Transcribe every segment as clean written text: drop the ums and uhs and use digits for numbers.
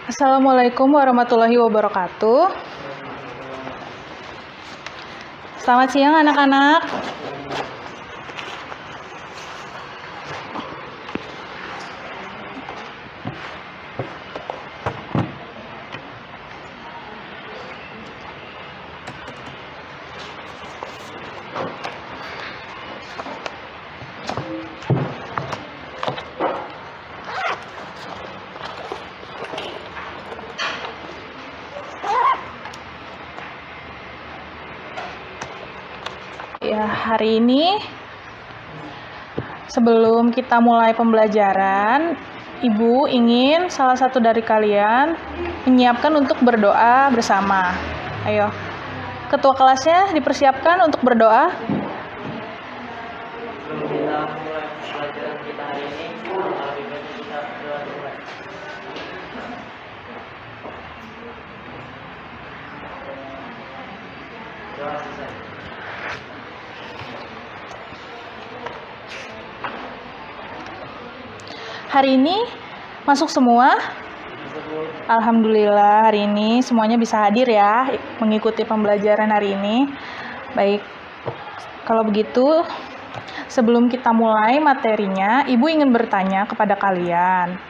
Assalamualaikum warahmatullahi wabarakatuh. Selamat siang anak-anak. Ya, hari ini sebelum kita mulai pembelajaran, Ibu ingin salah satu dari kalian menyiapkan untuk berdoa bersama. Ayo, ketua kelasnya dipersiapkan untuk berdoa. Sebelum kita mulai pelajaran kita hari ini, lebih baik kita berdoa dulu. Doa selesai. Hari ini masuk semua? Alhamdulillah hari ini semuanya bisa hadir ya, mengikuti pembelajaran hari ini. Baik, kalau begitu sebelum kita mulai materinya, Ibu ingin bertanya kepada kalian.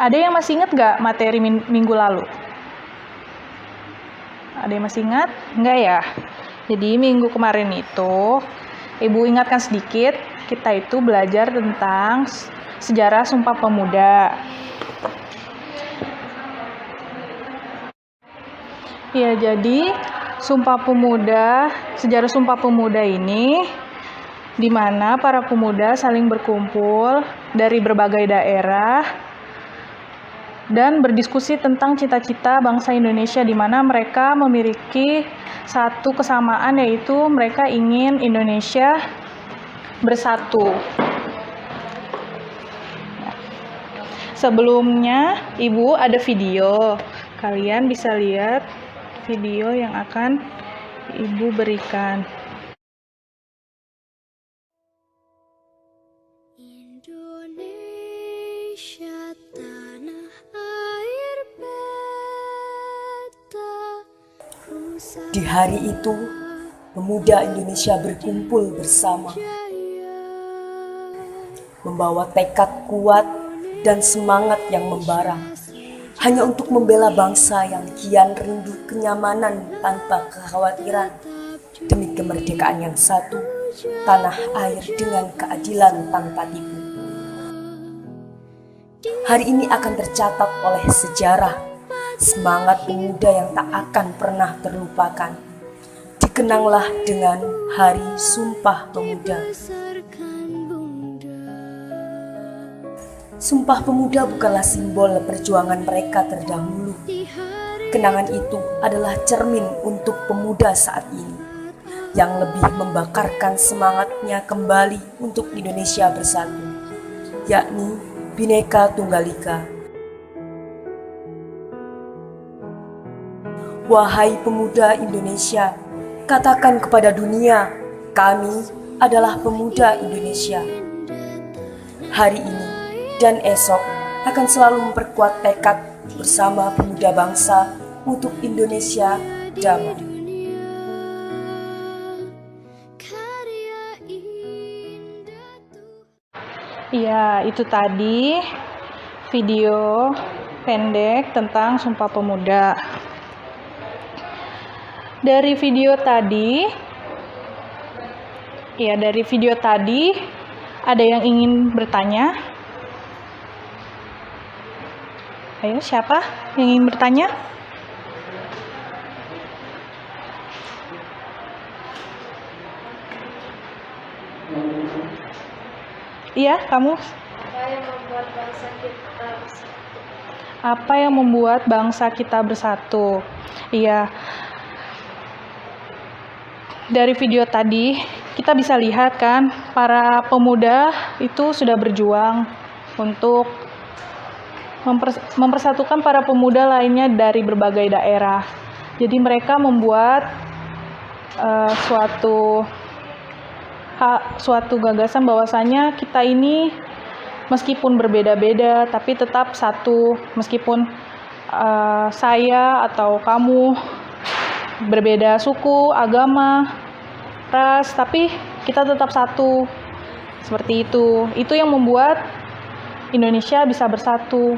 Ada yang masih ingat gak materi minggu lalu? Ada yang masih ingat? Enggak ya? Jadi minggu kemarin itu, Ibu ingatkan sedikit, kita itu belajar tentang sejarah Sumpah Pemuda. Ya, jadi sejarah Sumpah Pemuda ini di mana para pemuda saling berkumpul dari berbagai daerah dan berdiskusi tentang cita-cita bangsa Indonesia, di mana mereka memiliki satu kesamaan, yaitu mereka ingin Indonesia bersatu. Sebelumnya, Ibu ada video. Kalian bisa lihat video yang akan Ibu berikan. Indonesia tanah air beta. Di hari itu, pemuda Indonesia berkumpul bersama, membawa tekad kuat dan semangat yang membara, hanya untuk membela bangsa yang kian rindu kenyamanan tanpa kekhawatiran, demi kemerdekaan yang satu, tanah air dengan keadilan tanpa tipu. Hari ini akan tercatat oleh sejarah, semangat pemuda yang tak akan pernah terlupakan. Dikenanglah dengan Hari Sumpah Pemuda. Sumpah Pemuda bukanlah simbol perjuangan mereka terdahulu. Kenangan itu adalah cermin untuk pemuda saat ini, yang lebih membakarkan semangatnya kembali untuk Indonesia bersatu, yakni Bhinneka Tunggal Ika. Wahai pemuda Indonesia, katakan kepada dunia, kami adalah pemuda Indonesia. Hari ini dan esok akan selalu memperkuat tekad bersama pemuda bangsa untuk Indonesia damai. Ya, itu tadi video pendek tentang Sumpah Pemuda. Dari video tadi, ada yang ingin bertanya? Ayo, siapa yang ingin bertanya? Iya, kamu? Apa yang membuat bangsa kita bersatu? Iya. Dari video tadi, kita bisa lihat kan, para pemuda itu sudah berjuang untuk mempersatukan para pemuda lainnya dari berbagai daerah. Jadi mereka membuat suatu gagasan bahwasanya kita ini meskipun berbeda-beda tapi tetap satu, meskipun saya atau kamu berbeda suku, agama, ras, tapi kita tetap satu. Seperti itu. Itu yang membuat Indonesia bisa bersatu.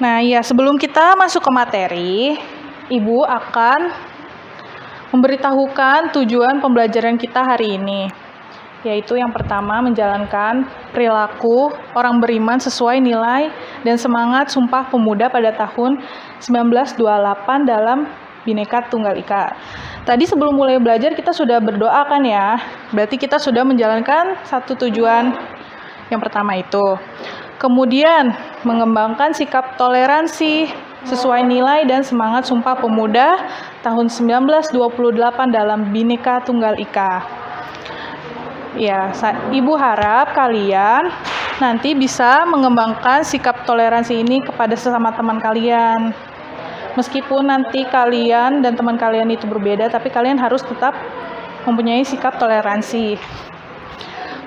Nah, ya sebelum kita masuk ke materi, Ibu akan memberitahukan tujuan pembelajaran kita hari ini, yaitu yang pertama menjalankan perilaku orang beriman sesuai nilai dan semangat Sumpah Pemuda pada tahun 1928 dalam Bhinneka Tunggal Ika. Tadi sebelum mulai belajar kita sudah berdoa kan ya, berarti kita sudah menjalankan satu tujuan yang pertama itu. Kemudian mengembangkan sikap toleransi sesuai nilai dan semangat Sumpah Pemuda tahun 1928 dalam Bhinneka Tunggal Ika. Ya, Ibu harap kalian nanti bisa mengembangkan sikap toleransi ini kepada sesama teman kalian. Meskipun nanti kalian dan teman kalian itu berbeda, tapi kalian harus tetap mempunyai sikap toleransi.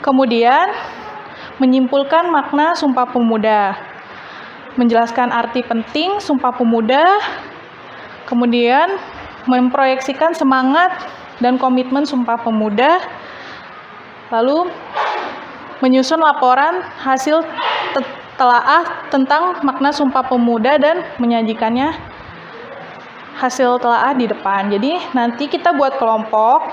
Kemudian menyimpulkan makna Sumpah Pemuda, menjelaskan arti penting Sumpah Pemuda, kemudian memproyeksikan semangat dan komitmen Sumpah Pemuda, lalu menyusun laporan hasil telaah tentang makna Sumpah Pemuda dan menyajikannya hasil telaah di depan. Jadi nanti kita buat kelompok,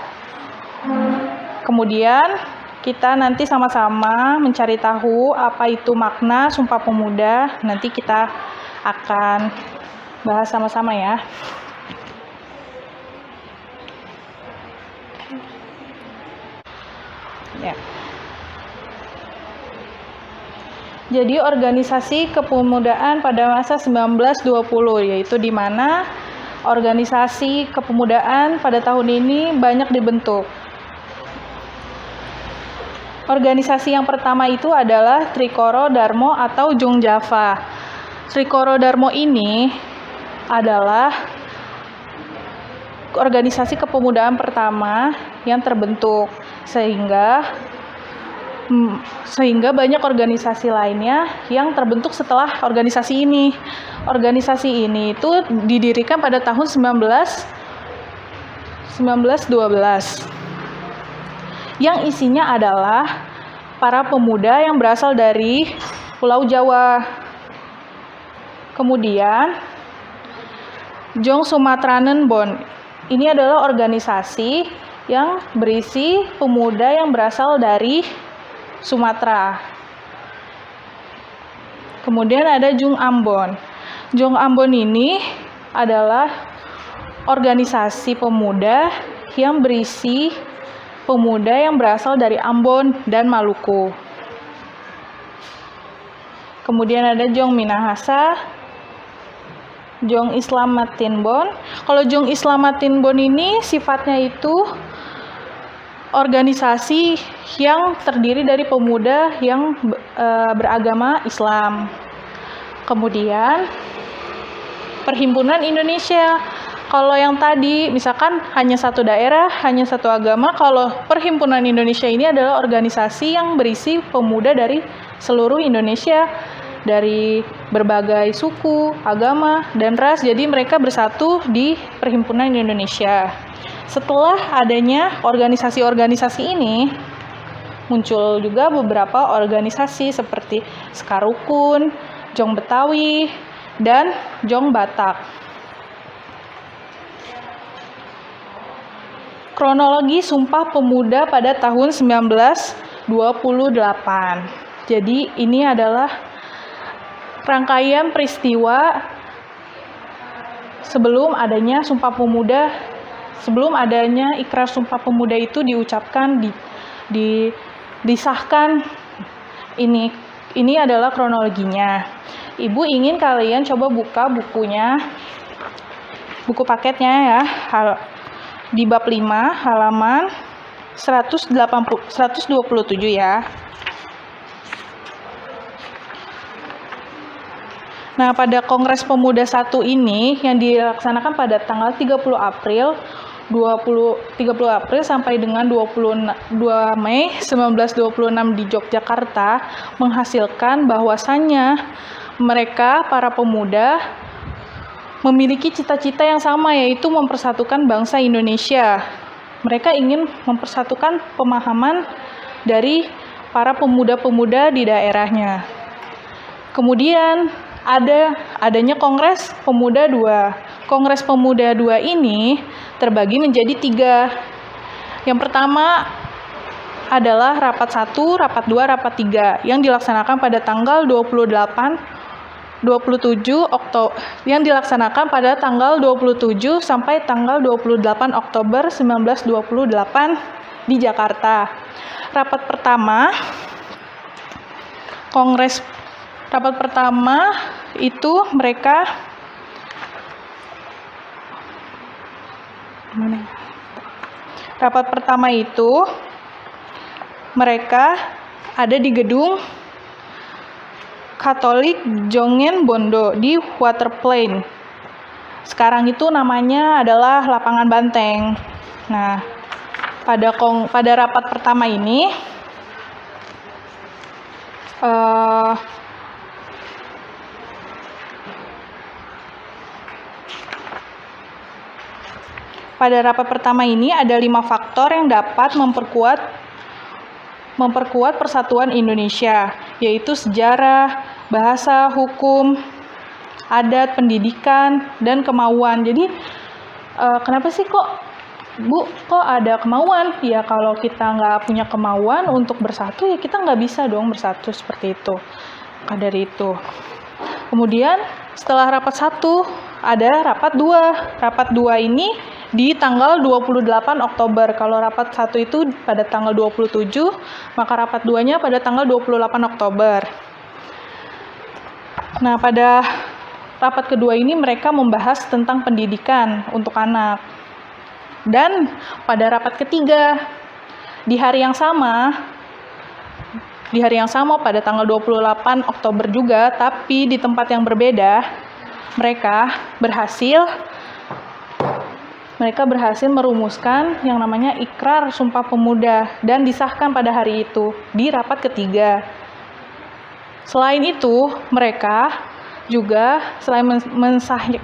kemudian kita nanti sama-sama mencari tahu apa itu makna Sumpah Pemuda. Nanti kita akan bahas sama-sama ya. Ya. Jadi organisasi kepemudaan pada masa 1920, yaitu di mana organisasi kepemudaan pada tahun ini banyak dibentuk. Organisasi yang pertama itu adalah Trikoro Darmo atau Jong Java. Trikoro Darmo ini adalah organisasi kepemudaan pertama yang terbentuk, sehingga banyak organisasi lainnya yang terbentuk setelah organisasi ini. Organisasi ini itu didirikan pada tahun 1912. Yang isinya adalah para pemuda yang berasal dari Pulau Jawa. Kemudian Jong Sumatranen Bond. Ini adalah organisasi yang berisi pemuda yang berasal dari Sumatera. Kemudian ada Jong Ambon. Jong Ambon ini adalah organisasi pemuda yang berisi pemuda yang berasal dari Ambon dan Maluku. Kemudian ada Jong Minahasa, Jong Islamatinbon. Kalau Jong Islamatinbon ini sifatnya itu organisasi yang terdiri dari pemuda yang beragama Islam. Kemudian Perhimpunan Indonesia. Kalau yang tadi, misalkan hanya satu daerah, hanya satu agama, kalau Perhimpunan Indonesia ini adalah organisasi yang berisi pemuda dari seluruh Indonesia, dari berbagai suku, agama, dan ras, jadi mereka bersatu di Perhimpunan Indonesia. Setelah adanya organisasi-organisasi ini, muncul juga beberapa organisasi seperti Sekarukun, Jong Betawi, dan Jong Batak. Kronologi Sumpah Pemuda pada tahun 1928. Jadi ini adalah rangkaian peristiwa sebelum adanya Sumpah Pemuda, sebelum adanya Ikrar Sumpah Pemuda itu diucapkan, disahkan. Ini adalah kronologinya. Ibu ingin kalian coba buka bukunya, buku paketnya ya, di bab 5 halaman 127 ya. Nah, pada Kongres Pemuda 1 ini yang dilaksanakan pada tanggal 30 April sampai dengan 22 Mei 1926 di Yogyakarta menghasilkan bahwasannya mereka para pemuda memiliki cita-cita yang sama, yaitu mempersatukan bangsa Indonesia. Mereka ingin mempersatukan pemahaman dari para pemuda-pemuda di daerahnya. Kemudian adanya Kongres Pemuda 2. Kongres Pemuda 2 ini terbagi menjadi 3. Yang pertama adalah rapat 1, rapat 2, rapat 3 yang dilaksanakan pada tanggal 27 sampai tanggal 28 Oktober 1928 di Jakarta. Rapat pertama itu mereka ada di gedung Katolik Jongen Bondo di Water Plain. Sekarang itu namanya adalah Lapangan Banteng. Nah, pada rapat pertama ini ada 5 faktor yang dapat memperkuat persatuan Indonesia, yaitu sejarah, bahasa, hukum, adat, pendidikan, dan kemauan. Jadi, kenapa sih kok ada kemauan? Ya, kalau kita nggak punya kemauan untuk bersatu, ya kita nggak bisa dong bersatu seperti itu. Maka dari itu. Kemudian, setelah rapat 1, ada rapat 2. Rapat 2 ini di tanggal 28 Oktober. Kalau rapat 1 itu pada tanggal 27, maka rapat 2-nya pada tanggal 28 Oktober. Nah, pada rapat kedua ini mereka membahas tentang pendidikan untuk anak. Dan pada rapat ketiga, di hari yang sama pada tanggal 28 Oktober juga, tapi di tempat yang berbeda, mereka berhasil merumuskan yang namanya Ikrar Sumpah Pemuda dan disahkan pada hari itu di rapat ketiga. Selain itu, mereka juga selain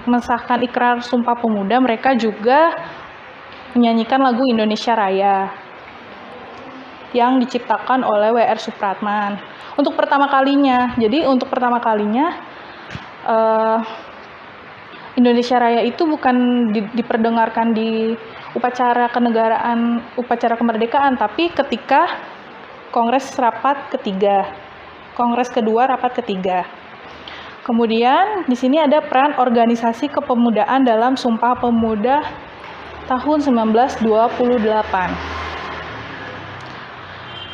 mensahkan Ikrar Sumpah Pemuda, mereka juga menyanyikan lagu Indonesia Raya yang diciptakan oleh W.R. Supratman. Untuk pertama kalinya Indonesia Raya itu bukan diperdengarkan di upacara kemerdekaan, tapi ketika Kongres kedua rapat ketiga. Kemudian di sini ada peran organisasi kepemudaan dalam Sumpah Pemuda tahun 1928.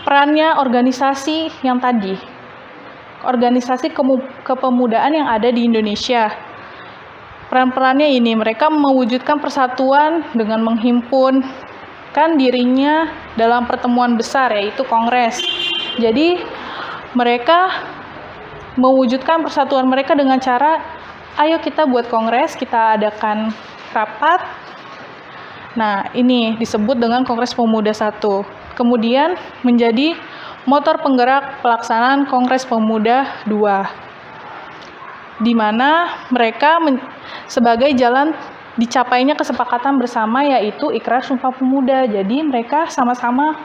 Perannya organisasi yang tadi, organisasi kepemudaan yang ada di Indonesia. Peran-perannya ini, mereka mewujudkan persatuan dengan menghimpunkan dirinya dalam pertemuan besar, yaitu Kongres. Jadi, mereka mewujudkan persatuan mereka dengan cara, ayo kita buat Kongres, kita adakan rapat. Nah, ini disebut dengan Kongres Pemuda 1. Kemudian menjadi motor penggerak pelaksanaan Kongres Pemuda 2. Di mana mereka sebagai jalan dicapainya kesepakatan bersama, yaitu Ikrar Sumpah Pemuda. Jadi mereka sama-sama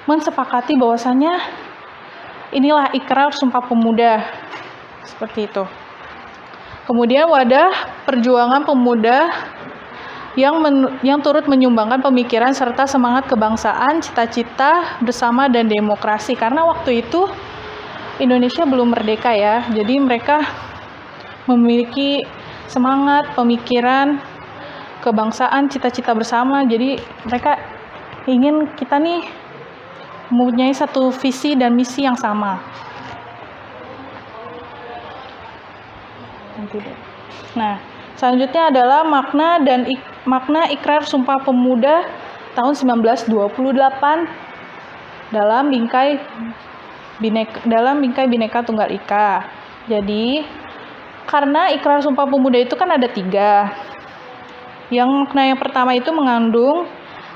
mensepakati bahwasanya inilah Ikrar Sumpah Pemuda. Seperti itu. Kemudian wadah perjuangan pemuda yang turut menyumbangkan pemikiran serta semangat kebangsaan, cita-cita bersama dan demokrasi. Karena waktu itu Indonesia belum merdeka ya. Jadi mereka memiliki semangat, pemikiran, kebangsaan, cita-cita bersama. Jadi mereka ingin kita nih mempunyai satu visi dan misi yang sama. Nah, selanjutnya adalah makna Ikrar Sumpah Pemuda tahun 1928 dalam bingkai Bhinneka Tunggal Ika. Jadi Karena Ikrar Sumpah Pemuda itu kan ada 3. Yang makna yang pertama itu mengandung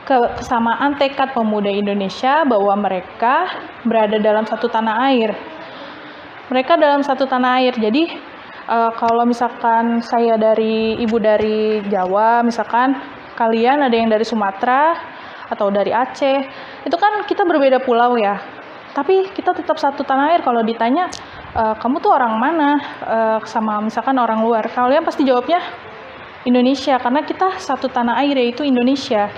kesamaan tekad pemuda Indonesia bahwa mereka berada dalam satu tanah air. Mereka dalam satu tanah air. Jadi kalau misalkan saya ibu dari Jawa, misalkan kalian ada yang dari Sumatera atau dari Aceh, itu kan kita berbeda pulau ya. Tapi kita tetap satu tanah air. Kalau ditanya, kamu tuh orang mana? Sama misalkan orang luar, kalian pasti jawabnya Indonesia, karena kita satu tanah air, yaitu Indonesia.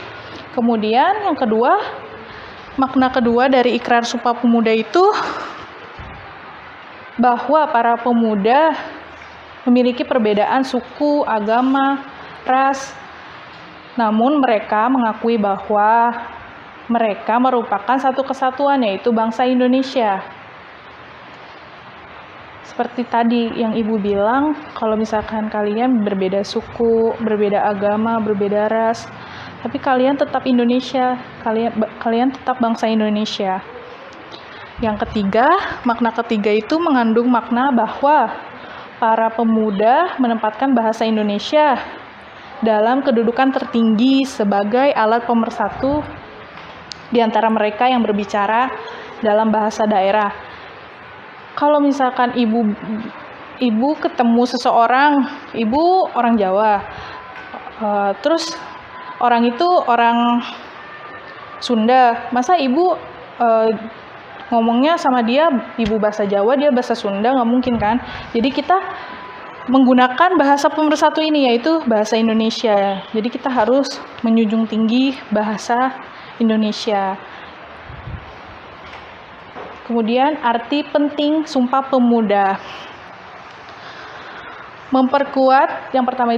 Kemudian yang kedua, makna kedua dari Ikrar Sumpah Pemuda itu bahwa para pemuda memiliki perbedaan suku, agama, ras, namun mereka mengakui bahwa mereka merupakan satu kesatuan, yaitu bangsa Indonesia. Seperti tadi yang Ibu bilang, kalau misalkan kalian berbeda suku, berbeda agama, berbeda ras, tapi kalian tetap Indonesia, kalian tetap bangsa Indonesia. Yang ketiga, makna ketiga itu mengandung makna bahwa para pemuda menempatkan bahasa Indonesia dalam kedudukan tertinggi sebagai alat pemersatu di antara mereka yang berbicara dalam bahasa daerah. Kalau misalkan ibu ketemu seseorang, ibu orang Jawa, terus orang itu orang Sunda, masa ibu ngomongnya sama dia ibu bahasa Jawa, dia bahasa Sunda, nggak mungkin kan? Jadi kita menggunakan bahasa pemersatu ini, yaitu bahasa Indonesia. Jadi kita harus menjunjung tinggi bahasa Indonesia. Kemudian arti penting Sumpah Pemuda. Memperkuat, yang pertama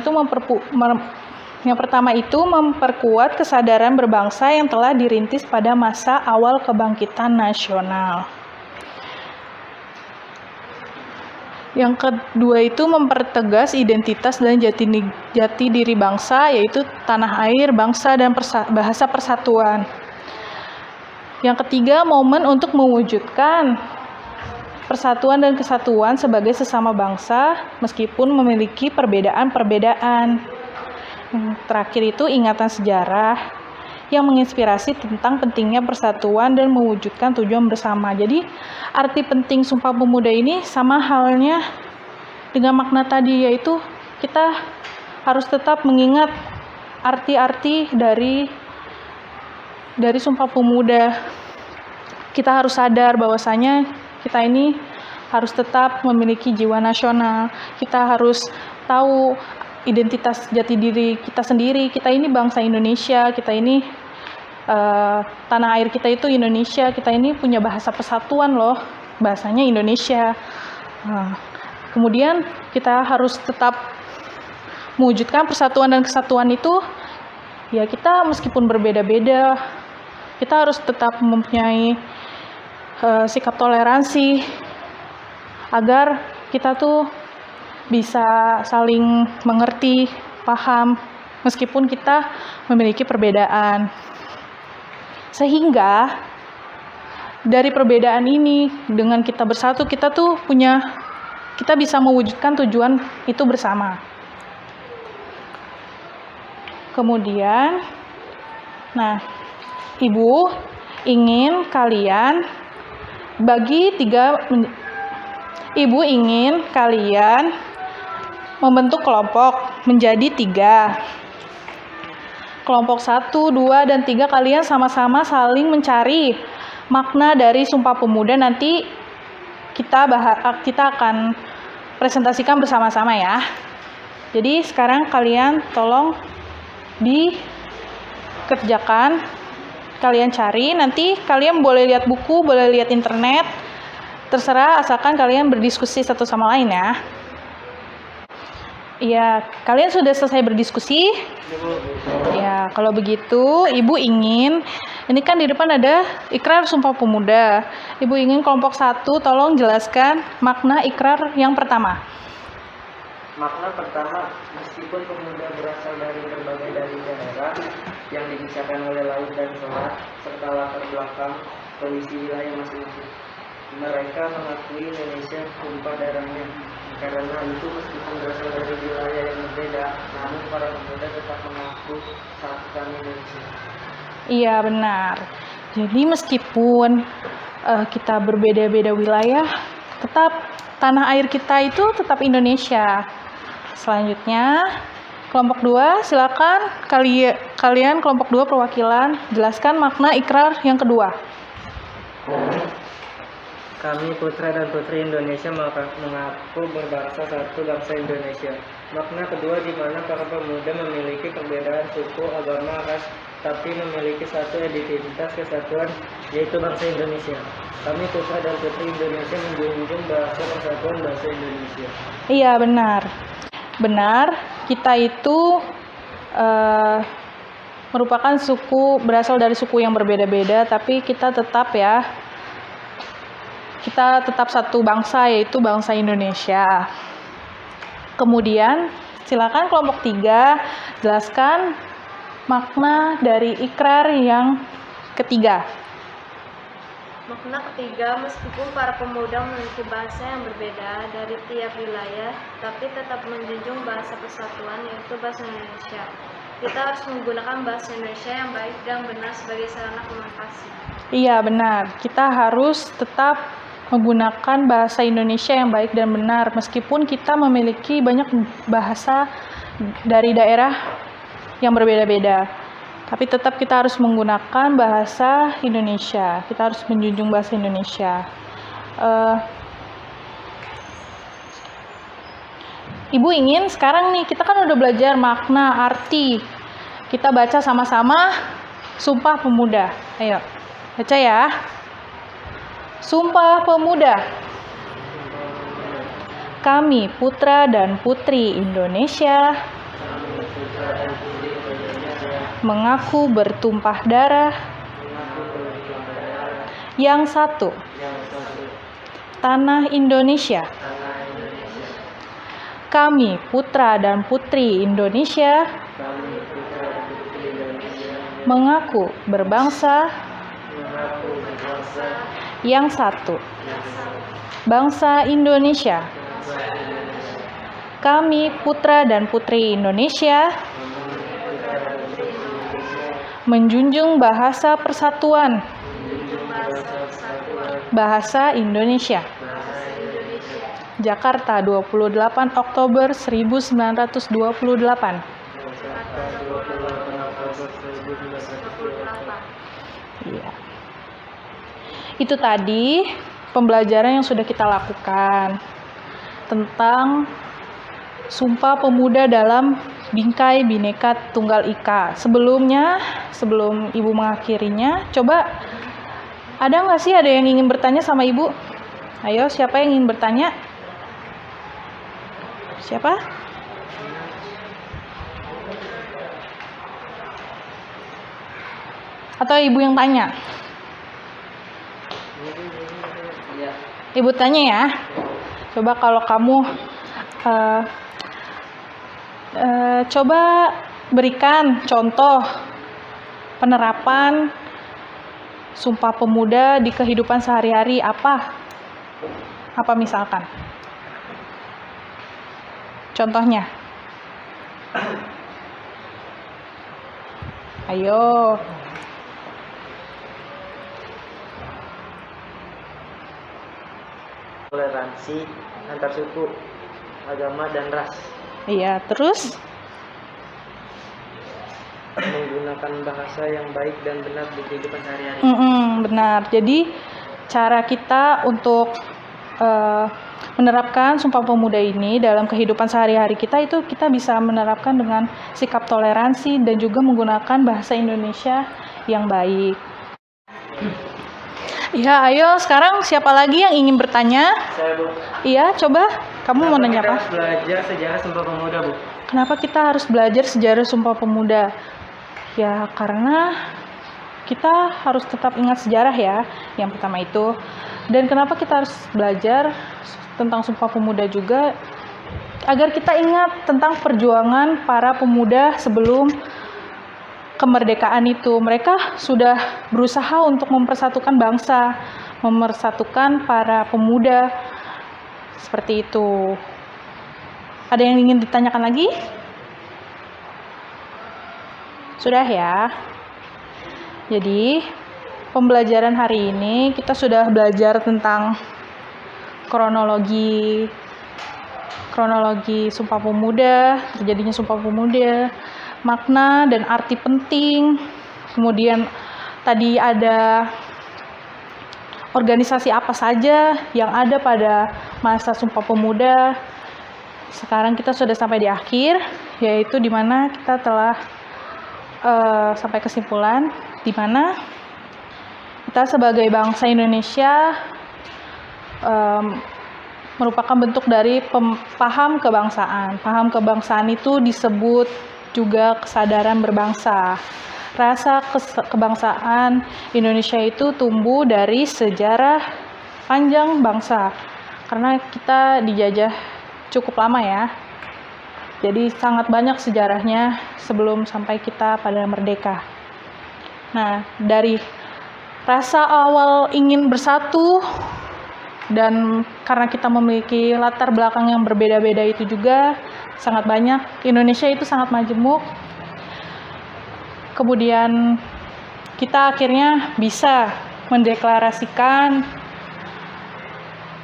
itu memperkuat kesadaran berbangsa yang telah dirintis pada masa awal kebangkitan nasional. Yang kedua itu mempertegas identitas dan jati diri bangsa, yaitu tanah air, bangsa, dan bahasa persatuan. Yang ketiga, momen untuk mewujudkan persatuan dan kesatuan sebagai sesama bangsa meskipun memiliki perbedaan-perbedaan. Terakhir itu ingatan sejarah yang menginspirasi tentang pentingnya persatuan dan mewujudkan tujuan bersama. Jadi arti penting Sumpah Pemuda ini sama halnya dengan makna tadi, yaitu kita harus tetap mengingat arti-arti dari Sumpah Pemuda. Kita harus sadar bahwasanya kita ini harus tetap memiliki jiwa nasional. Kita harus tahu identitas jati diri kita sendiri. Kita ini bangsa Indonesia, kita ini tanah air kita itu Indonesia, kita ini punya bahasa persatuan loh, bahasanya Indonesia. Kemudian kita harus tetap mewujudkan persatuan dan kesatuan itu, ya kita meskipun berbeda-beda, kita harus tetap mempunyai sikap toleransi agar kita tuh bisa saling mengerti, paham, meskipun kita memiliki perbedaan. Sehingga dari perbedaan ini, dengan kita bersatu, kita bisa mewujudkan tujuan itu bersama. Kemudian, Ibu ingin kalian membentuk kelompok menjadi 3. Kelompok 1, 2, dan 3 kalian sama-sama saling mencari makna dari Sumpah Pemuda. Nanti kita akan presentasikan bersama-sama ya. Jadi sekarang kalian tolong dikerjakan, kalian cari, nanti kalian boleh lihat buku, boleh lihat internet, terserah, asalkan kalian berdiskusi satu sama lain ya. Iya, kalian sudah selesai berdiskusi? Ya, kalau begitu Ibu ingin, ini kan di depan ada Ikrar Sumpah Pemuda. Ibu ingin kelompok 1 tolong jelaskan makna ikrar yang pertama. Makna pertama, meskipun pemuda berasal dari berbagai daerah yang dipisahkan oleh laut dan selat serta latar belakang kondisi wilayah masing-masing, mereka mengakui Indonesia tumpah darahnya. Karena itu meskipun berasal dari wilayah yang berbeda, namun para pemuda tetap mengaku satukan Indonesia. Iya, benar. Jadi meskipun kita berbeda-beda wilayah, tetap tanah air kita itu tetap Indonesia. Selanjutnya, kelompok 2, silakan kalian kelompok 2 perwakilan jelaskan makna ikrar yang kedua. Kami putra dan putri Indonesia mengaku berbangsa satu bangsa Indonesia. Makna kedua di mana para pemuda memiliki perbedaan suku, agama, ras, tapi memiliki satu identitas kesatuan, yaitu bangsa Indonesia. Kami putra dan putri Indonesia menjunjung bahasa persatuan bangsa Indonesia. Iya, benar. Benar, kita itu merupakan berasal dari suku yang berbeda-beda, tapi kita tetap satu bangsa, yaitu bangsa Indonesia. Kemudian, silakan kelompok 3 jelaskan makna dari ikrar yang ketiga. Makna ketiga, meskipun para pemuda memiliki bahasa yang berbeda dari tiap wilayah, tapi tetap menjunjung bahasa persatuan, yaitu bahasa Indonesia. Kita harus menggunakan bahasa Indonesia yang baik dan benar sebagai sarana komunikasi. Iya, benar. Kita harus tetap menggunakan bahasa Indonesia yang baik dan benar, meskipun kita memiliki banyak bahasa dari daerah yang berbeda-beda. Tapi tetap kita harus menggunakan bahasa Indonesia. Kita harus menjunjung bahasa Indonesia. Ibu ingin sekarang nih, kita kan udah belajar makna, arti. Kita baca sama-sama Sumpah Pemuda. Ayo, baca ya. Sumpah Pemuda. Kami putra dan putri Indonesia mengaku bertumpah darah yang satu, tanah Indonesia. Kami putra dan putri Indonesia mengaku berbangsa yang satu, bangsa Indonesia. Kami putra dan putri Indonesia menjunjung bahasa persatuan, bahasa Indonesia. Jakarta, 28 Oktober 1928. Iya. Itu tadi pembelajaran yang sudah kita lakukan tentang Sumpah Pemuda dalam Bingkai Bhinneka Tunggal Ika. Sebelum Ibu mengakhirinya, coba ada nggak sih ada yang ingin bertanya sama Ibu? Ayo, siapa yang ingin bertanya? Siapa? Atau Ibu yang tanya? Ibu tanya ya. Coba kalau kamu coba berikan contoh penerapan Sumpah Pemuda di kehidupan sehari-hari. Apa misalkan? Contohnya. Ayo. Toleransi antar suku, agama, dan ras. Iya, terus? Menggunakan bahasa yang baik dan benar di kehidupan sehari-hari. Benar. Jadi cara kita untuk menerapkan Sumpah Pemuda ini dalam kehidupan sehari-hari kita itu kita bisa menerapkan dengan sikap toleransi dan juga menggunakan bahasa Indonesia yang baik. Iya, ayo sekarang siapa lagi yang ingin bertanya? Saya, Bu. Iya, coba. Kamu mau nanya apa? Kita harus belajar sejarah Sumpah Pemuda, Bu. Kenapa kita harus belajar sejarah Sumpah Pemuda? Ya, karena kita harus tetap ingat sejarah ya, yang pertama itu. Dan kenapa kita harus belajar tentang Sumpah Pemuda juga? Agar kita ingat tentang perjuangan para pemuda sebelum kemerdekaan itu. Mereka sudah berusaha untuk mempersatukan bangsa, mempersatukan para pemuda. Seperti itu. Ada yang ingin ditanyakan lagi? Sudah ya. Jadi, pembelajaran hari ini kita sudah belajar tentang kronologi Sumpah Pemuda, terjadinya Sumpah Pemuda, makna dan arti penting. Kemudian tadi ada organisasi apa saja yang ada pada masa Sumpah Pemuda. Sekarang kita sudah sampai di akhir, yaitu di mana kita telah sampai kesimpulan di mana kita sebagai bangsa Indonesia merupakan bentuk dari paham kebangsaan. Paham kebangsaan itu disebut juga kesadaran berbangsa. Rasa kebangsaan Indonesia itu tumbuh dari sejarah panjang bangsa. Karena kita dijajah cukup lama ya. Jadi sangat banyak sejarahnya sebelum sampai kita pada merdeka. Nah, dari rasa awal ingin bersatu dan karena kita memiliki latar belakang yang berbeda-beda itu juga sangat banyak. Indonesia itu sangat majemuk. Kemudian kita akhirnya bisa mendeklarasikan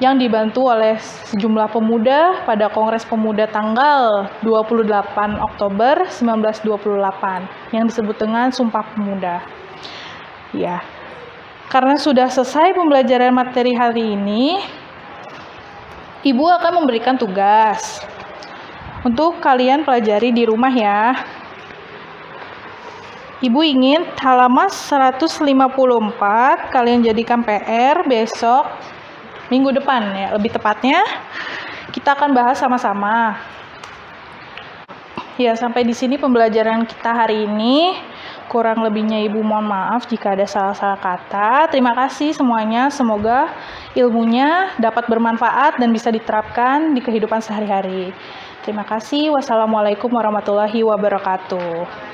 yang dibantu oleh sejumlah pemuda pada Kongres Pemuda tanggal 28 Oktober 1928 yang disebut dengan Sumpah Pemuda. Ya, karena sudah selesai pembelajaran materi hari ini, Ibu akan memberikan tugas untuk kalian pelajari di rumah ya. Ibu ingin halaman 154 kalian jadikan PR besok minggu depan ya, lebih tepatnya kita akan bahas sama-sama. Ya, sampai di sini pembelajaran kita hari ini. Kurang lebihnya Ibu mohon maaf jika ada salah-salah kata. Terima kasih semuanya. Semoga ilmunya dapat bermanfaat dan bisa diterapkan di kehidupan sehari-hari. Terima kasih. Wassalamualaikum warahmatullahi wabarakatuh.